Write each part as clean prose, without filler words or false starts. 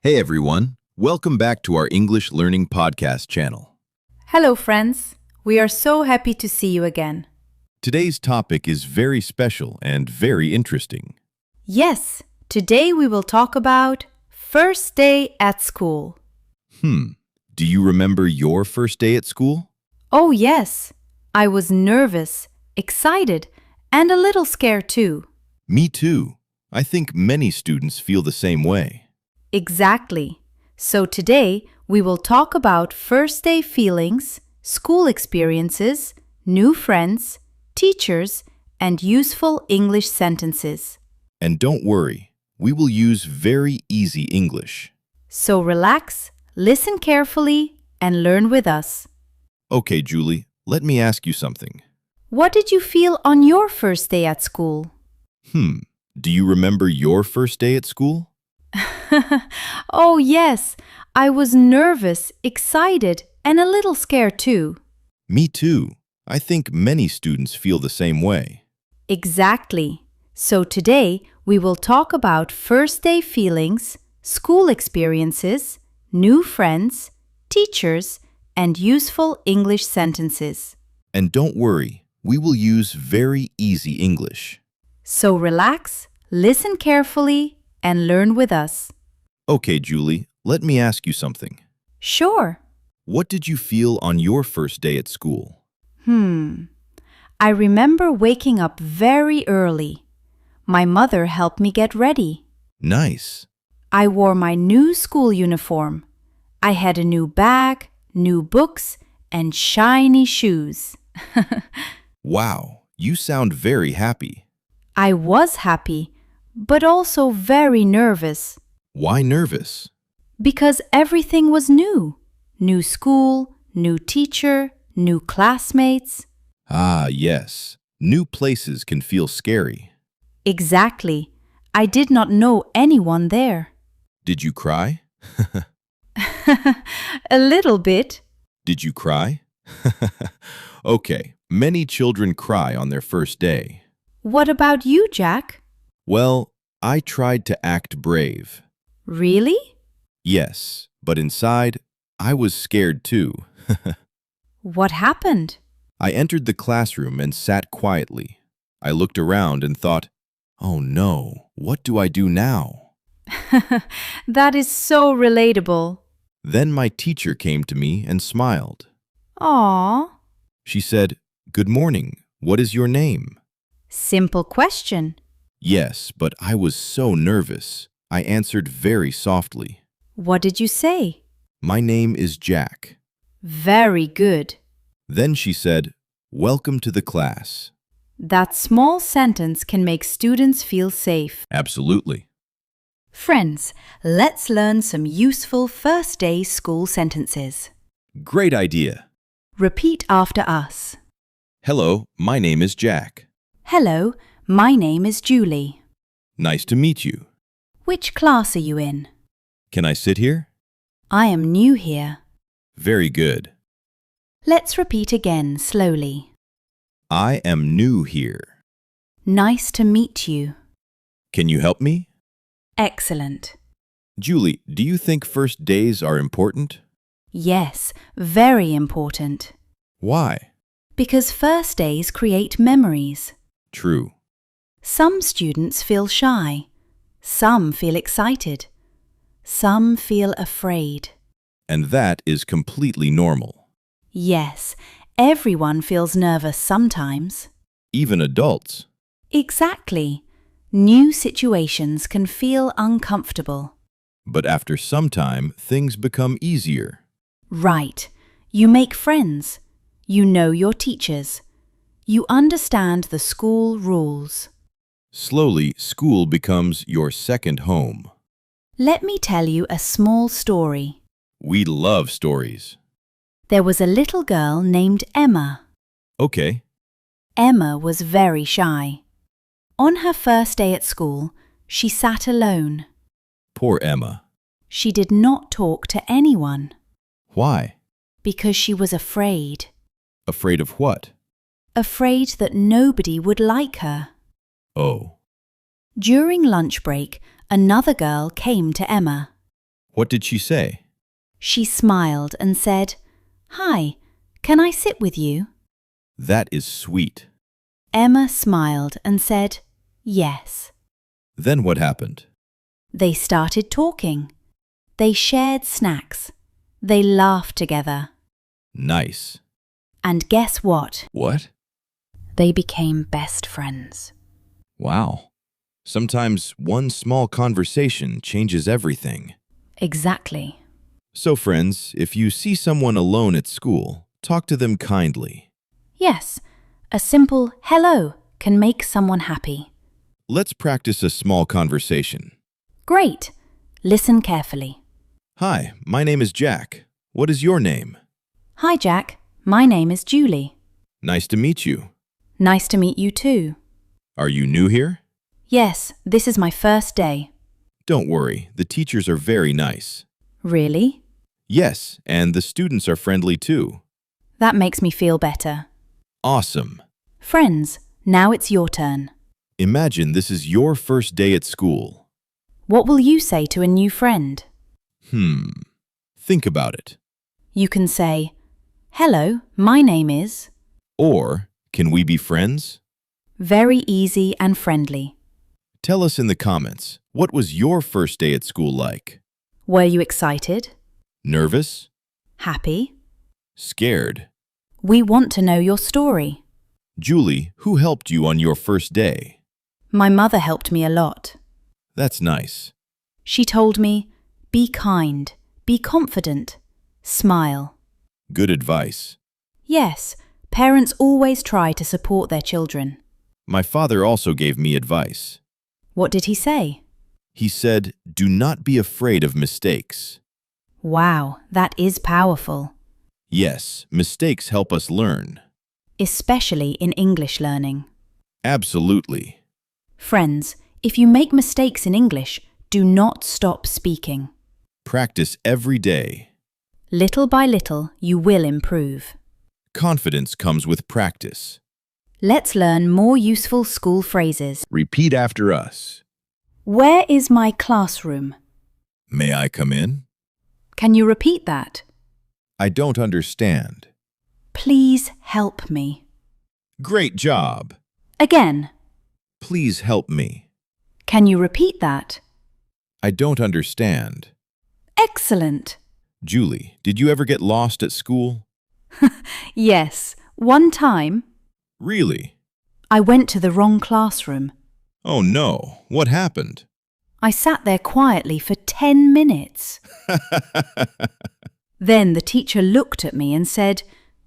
Hey everyone, welcome back to our English Learning Podcast channel. Hello, friends. We are so happy to see you again. Today's topic is very special and very interesting. Yes, today we will talk about first day at school. Do you remember your first day at school? Oh, yes. I was nervous, excited, and a little scared too. Me too. I think many students feel the same way. Exactly. So today we will talk about first day feelings, school experiences, new friends, teachers, and useful English sentences. And don't worry, we will use very easy English. So relax, listen carefully, and learn with us. Okay, Julie, let me ask you something. What did you feel on your first day at school? Do you remember your first day at school? Oh, yes. I was nervous, excited, and a little scared too. Me too. I think many students feel the same way. Exactly. So today we will talk about first day feelings, school experiences, new friends, teachers, and useful English sentences. And don't worry, we will use very easy English. So relax, listen carefully, and learn with us. Okay, Julie, let me ask you something. Sure. What did you feel on your first day at school? I remember waking up very early. My mother helped me get ready. Nice. I wore my new school uniform. I had a new bag, new books, and shiny shoes. Wow, you sound very happy. I was happy, but also very nervous Why nervous? because everything was new. New school, new teacher, new classmates. Ah, yes. New places can feel scary. Exactly. I did not know anyone there. Did you cry? A little bit. Did you cry? Okay, many children cry on their first day. What about you, Jack? Well, I tried to act brave. Really? Yes, but inside, I was scared too. What happened? I entered the classroom and sat quietly. I looked around and thought, oh no, what do I do now? That is so relatable. Then my teacher came to me and smiled. Aww. She said, "Good morning, what is your name?" Simple question. Yes, but I was so nervous. I answered very softly. What did you say? My name is Jack. Very good. Then she said, "Welcome to the class." That small sentence can make students feel safe. Absolutely. Friends, let's learn some useful first day school sentences. Great idea. Repeat after us. Hello, my name is Jack. Hello, my name is Julie. Nice to meet you. Which class are you in? Can I sit here? I am new here. Very good. Let's repeat again slowly. I am new here. Nice to meet you. Can you help me? Excellent. Julie, do you think first days are important? Yes, very important. Why? Because first days create memories. True. Some students feel shy. Some feel excited. Some feel afraid. And that is completely normal. Yes, everyone feels nervous sometimes. Even adults. Exactly. New situations can feel uncomfortable. But after some time, things become easier. Right. You make friends. You know your teachers. You understand the school rules. Slowly, school becomes your second home. Let me tell you a small story. We love stories. There was a little girl named Emma. Okay. Emma was very shy. On her first day at school, she sat alone. Poor Emma. She did not talk to anyone Why? because she was afraid. Afraid of what? Afraid that nobody would like her. Oh. During lunch break, another girl came to Emma. What did she say? She smiled and said, "Hi, can I sit with you?" That is sweet. Emma smiled and said, "Yes." Then what happened? They started talking. They shared snacks. They laughed together. Nice. And guess what? What? They became best friends. Wow. Sometimes one small conversation changes everything. Exactly. So friends, if you see someone alone at school, talk to them kindly. Yes, a simple hello can make someone happy. Let's practice a small conversation. Great. Listen carefully. Hi, my name is Jack. What is your name? Hi, Jack. My name is Julie. Nice to meet you. Nice to meet you too. Are you new here? Yes, this is my first day. Don't worry, the teachers are very nice. Really? Yes, and the students are friendly too. That makes me feel better. Awesome. Friends, now it's your turn. Imagine this is your first day at school. What will you say to a new friend? Think about it. You can say, "Hello, my name is." Or, can we be friends? Very easy and friendly. Tell us in the comments, what was your first day at school like? Were you excited? Nervous? Happy? Scared? We want to know your story. Julie, who helped you on your first day? My mother helped me a lot. That's nice. She told me, "Be kind, be confident, smile." Good advice. Yes, parents always try to support their children. My father also gave me advice. What did he say? He said, do not be afraid of mistakes. Wow, that is powerful. Yes, mistakes help us learn. Especially in English learning. Absolutely. Friends, if you make mistakes in English, do not stop speaking. Practice every day. Little by little, you will improve. Confidence comes with practice. Let's learn more useful school phrases. Repeat after us. Where is my classroom? May I come in? Can you repeat that? I don't understand. Please help me. Great job. Again. Please help me. Can you repeat that? I don't understand. Excellent. Julie, did you ever get lost at school? Yes, one time Really? I went to the wrong classroom. Oh no, what happened? I sat there quietly for 10 minutes. Then the teacher looked at me and said,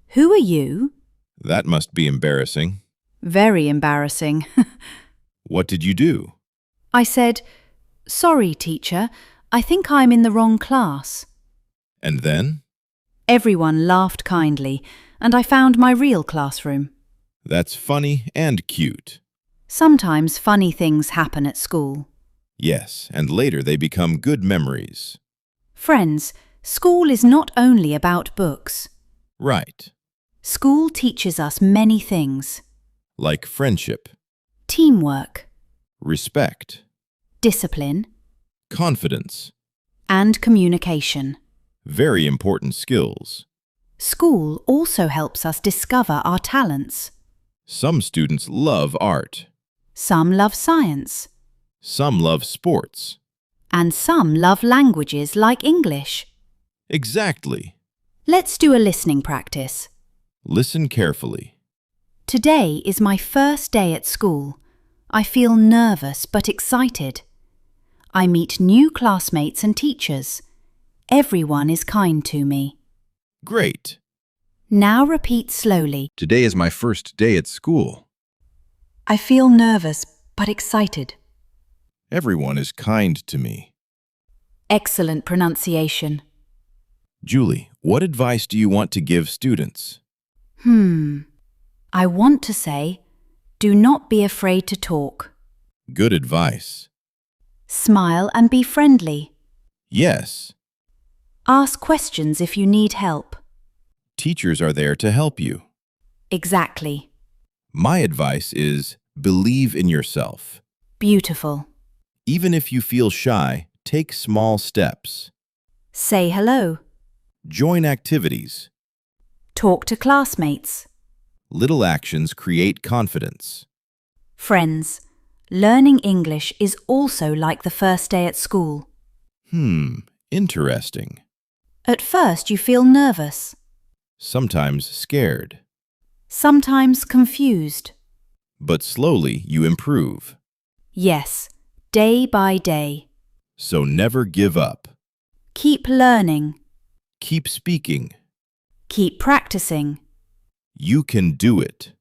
"Who are you?" That must be embarrassing. Very embarrassing. What did you do? I said, "Sorry, teacher, I think I'm in the wrong class." And then? Everyone laughed kindly, and I found my real classroom. That's funny and cute. Sometimes funny things happen at school. Yes, and later they become good memories. Friends, school is not only about books. Right. School teaches us many things. Like friendship, Teamwork, respect, discipline, confidence. and communication. Very important skills. School also helps us discover our talents. Some students love art. Some love science, Some love sports. and some love languages like English. Exactly. Let's do a listening practice. Listen carefully. Today is my first day at school. I feel nervous but excited. I meet new classmates and teachers. Everyone is kind to me. Great. Now repeat slowly. Today is my first day at school. I feel nervous but excited. Everyone is kind to me. Excellent pronunciation. Julie, what advice do you want to give students? I want to say, do not be afraid to talk. Good advice. Smile and be friendly. Yes, Ask questions if you need help. teachers are there to help you. Exactly. My advice is believe in yourself. Beautiful. Even if you feel shy, take small steps. Say hello. Join activities. Talk to classmates. Little actions create confidence. Friends, learning English is also like the first day at school. Interesting. At first you feel nervous, Sometimes scared. sometimes confused. But slowly you improve. Yes, day by day. So never give up. Keep learning. Keep speaking. Keep practicing. You can do it.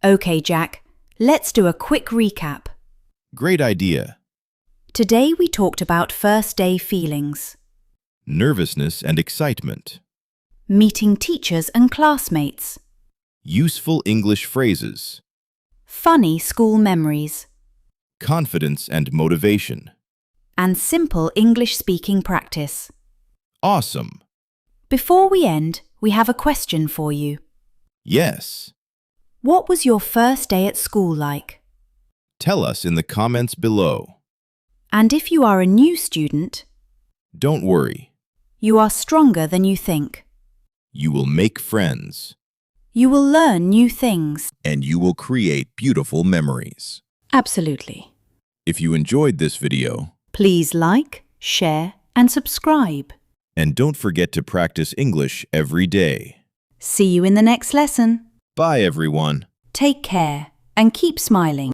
Okay, Jack, let's do a quick recap. Great idea. Today we talked about first day feelings, Nervousness and excitement. meeting teachers and classmates, Useful English phrases. funny school memories, Confidence and motivation. and simple English speaking practice. Awesome. Before we end, we have a question for you. Yes. What was your first day at school like? Tell us in the comments below. And if you are a new student, Don't worry. you are stronger than you think. You will make friends. You will learn new things. And you will create beautiful memories. Absolutely. If you enjoyed this video, Please like, share, and subscribe. and don't forget to practice English every day. See you in the next lesson. Bye, everyone. Take care and keep smiling.